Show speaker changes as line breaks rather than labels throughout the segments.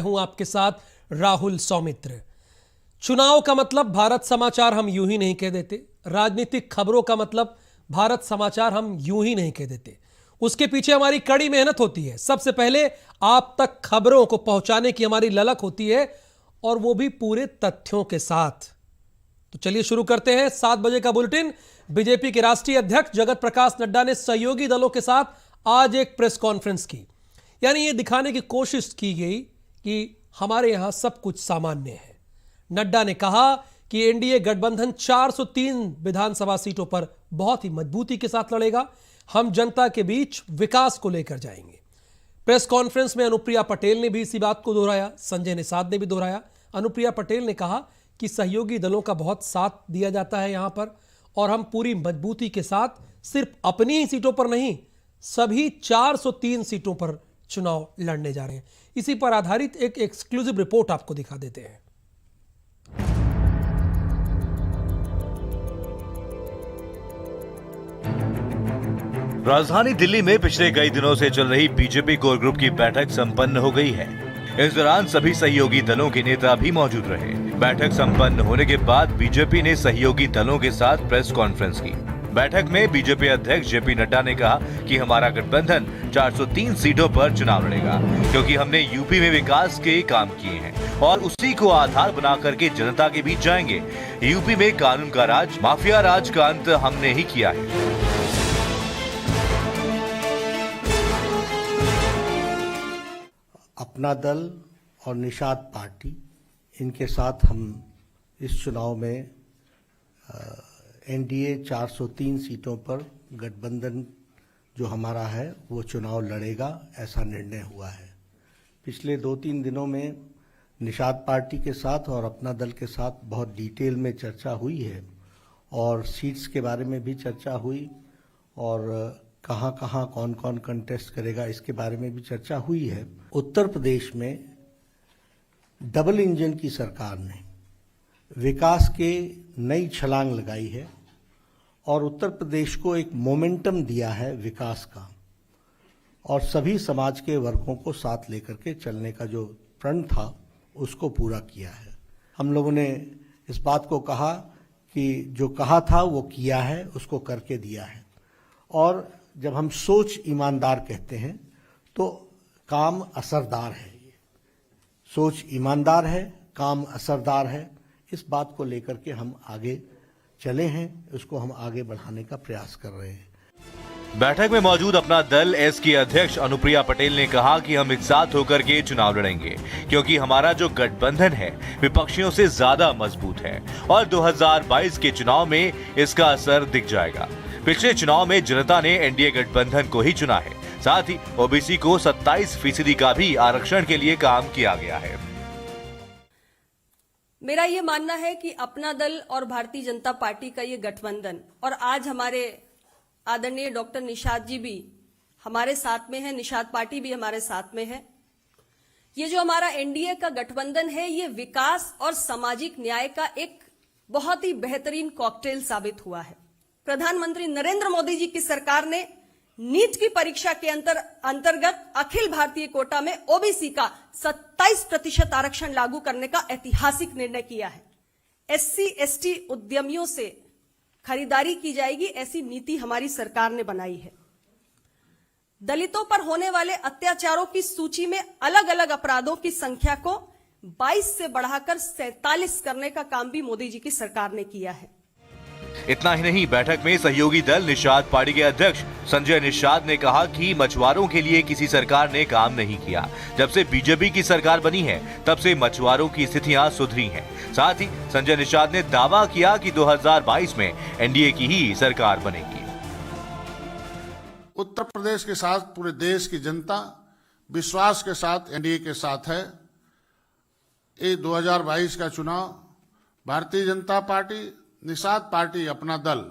हूं आपके साथ राहुल सौमित्र। चुनाव का मतलब भारत समाचार हम यूं ही नहीं कह देते। राजनीतिक खबरों का मतलब भारत समाचार हम यूं ही नहीं कह देते। उसके पीछे हमारी कड़ी मेहनत होती है। सबसे पहले आप तक खबरों को पहुंचाने की हमारी ललक होती है, और वो भी पूरे तथ्यों के साथ। तो चलिए शुरू करते हैं 7 बजे का बुलेटिन। बीजेपी के राष्ट्रीय अध्यक्ष जगत प्रकाश नड्डा ने सहयोगी दलों के साथ आज एक प्रेस कॉन्फ्रेंस की। यानी यह दिखाने की कोशिश की गई कि हमारे यहां सब कुछ सामान्य है। नड्डा ने कहा कि एनडीए गठबंधन 403 विधानसभा सीटों पर बहुत ही मजबूती के साथ लड़ेगा। हम जनता के बीच विकास को लेकर जाएंगे। प्रेस कॉन्फ्रेंस में अनुप्रिया पटेल ने भी इसी बात को दोहराया, संजय निषाद ने भी दोहराया। अनुप्रिया पटेल ने कहा कि सहयोगी दलों का बहुत साथ दिया जाता है यहां पर, और हम पूरी मजबूती के साथ सिर्फ अपनी ही सीटों पर नहीं, सभी 403 सीटों पर चुनाव लड़ने जा रहे हैं। इसी पर आधारित एक एक्सक्लूसिव रिपोर्ट आपको दिखा देते हैं।
राजधानी दिल्ली में पिछले कई दिनों से चल रही बीजेपी कोर ग्रुप की बैठक संपन्न हो गई है। इस दौरान सभी सहयोगी दलों के नेता भी मौजूद रहे। बैठक संपन्न होने के बाद बीजेपी ने सहयोगी दलों के साथ प्रेस कॉन्फ्रेंस की। बैठक में बीजेपी अध्यक्ष जेपी नड्डा ने कहा कि हमारा गठबंधन 403 सीटों पर चुनाव लड़ेगा, क्योंकि हमने यूपी में विकास के काम किए हैं और उसी को आधार बना करके जनता के बीच जाएंगे। यूपी में कानून का राज, माफिया राज का अंत हमने ही किया है।
अपना दल और निषाद पार्टी, इनके साथ हम इस चुनाव में एनडीए 403 सीटों पर गठबंधन जो हमारा है वो चुनाव लड़ेगा, ऐसा निर्णय हुआ है। पिछले 2-3 दिनों में निषाद पार्टी के साथ और अपना दल के साथ बहुत डिटेल में चर्चा हुई है, और सीट्स के बारे में भी चर्चा हुई, और कहाँ कहाँ कौन कौन कंटेस्ट करेगा इसके बारे में भी चर्चा हुई है। उत्तर प्रदेश में डबल इंजन की सरकार ने विकास के नई छलांग लगाई है और उत्तर प्रदेश को एक मोमेंटम दिया है विकास का, और सभी समाज के वर्गों को साथ लेकर के चलने का जो प्रण था उसको पूरा किया है। हम लोगों ने इस बात को कहा कि जो कहा था वो किया है, उसको करके दिया है। और जब हम सोच ईमानदार कहते हैं तो काम असरदार है। ये सोच ईमानदार है, काम असरदार है। इस बात को लेकर के हम आगे चले हैं, उसको हम आगे बढ़ाने का प्रयास कर रहे हैं।
बैठक में मौजूद अपना दल एस की अध्यक्ष अनुप्रिया पटेल ने कहा कि हम एक साथ होकर के चुनाव लड़ेंगे, क्योंकि हमारा जो गठबंधन है विपक्षियों से ज्यादा मजबूत है और 2022 के चुनाव में इसका असर दिख जाएगा। पिछले चुनाव में जनता ने एनडीए गठबंधन को ही चुना है। साथ ही ओबीसी को 27% का भी आरक्षण के लिए काम किया गया है।
मेरा ये मानना है कि अपना दल और भारतीय जनता पार्टी का ये गठबंधन, और आज हमारे आदरणीय डॉक्टर निषाद जी भी हमारे साथ में है, निषाद पार्टी भी हमारे साथ में है। ये जो हमारा एनडीए का गठबंधन है, ये विकास और सामाजिक न्याय का एक बहुत ही बेहतरीन कॉकटेल साबित हुआ है। प्रधानमंत्री नरेंद्र मोदी जी की सरकार ने नीट की परीक्षा के अंतर्गत अखिल भारतीय कोटा में ओबीसी का 27% आरक्षण लागू करने का ऐतिहासिक निर्णय किया है। एससी एसटी उद्यमियों से खरीदारी की जाएगी, ऐसी नीति हमारी सरकार ने बनाई है। दलितों पर होने वाले अत्याचारों की सूची में अलग अलग अपराधों की संख्या को 22 से बढ़ाकर 47 करने का काम भी मोदी जी की सरकार ने किया है।
इतना ही नहीं, बैठक में सहयोगी दल निषाद पार्टी के अध्यक्ष संजय निषाद ने कहा कि मछुआरों के लिए किसी सरकार ने काम नहीं किया। जब से बीजेपी की सरकार बनी है तब से मछुआरों की स्थितियां सुधरी हैं। साथ ही संजय निषाद ने दावा किया कि 2022 में एनडीए की ही सरकार बनेगी।
उत्तर प्रदेश के साथ पूरे देश की जनता विश्वास के साथ एनडीए के साथ है। ये 2022 का चुनाव भारतीय जनता पार्टी, निषाद पार्टी, अपना दल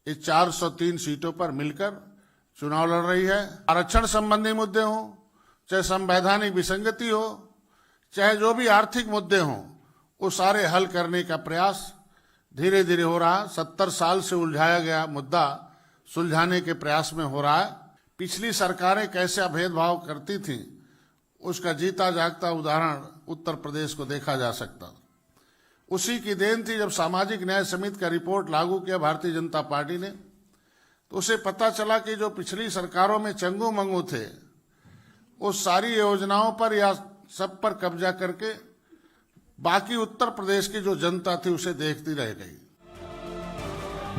इस 403 सीटों पर मिलकर चुनाव लड़ रही है। आरक्षण संबंधी मुद्दे हो, चाहे संवैधानिक विसंगति हो, चाहे जो भी आर्थिक मुद्दे हों, वो सारे हल करने का प्रयास धीरे धीरे हो रहा है। 70 साल से उलझाया गया मुद्दा सुलझाने के प्रयास में हो रहा है। पिछली सरकारें कैसे भेदभाव करती थी उसका जीता जागता उदाहरण उत्तर प्रदेश को देखा जा सकता। उसी की देन थी जब सामाजिक न्याय समिति का रिपोर्ट लागू किया भारतीय जनता पार्टी ने, तो उसे पता चला कि जो पिछली सरकारों में चंगू मंगू थे, उस सारी योजनाओं पर या सब पर कब्जा करके बाकी उत्तर प्रदेश की जो जनता थी उसे देखती रह गई।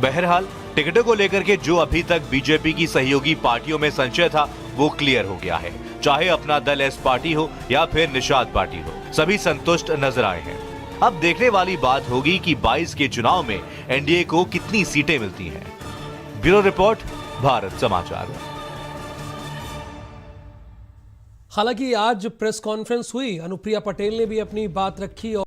बहरहाल टिकटों को लेकर के जो अभी तक बीजेपी की सहयोगी पार्टियों में संशय था वो क्लियर हो गया है। चाहे अपना दल एस पार्टी हो या फिर निषाद पार्टी हो, सभी संतुष्ट नजर आए हैं। अब देखने वाली बात होगी कि 22 के चुनाव में एनडीए को कितनी सीटें मिलती हैं। ब्यूरो रिपोर्ट, भारत समाचार।
हालांकि आज प्रेस कॉन्फ्रेंस हुई, अनुप्रिया पटेल ने भी अपनी बात रखी और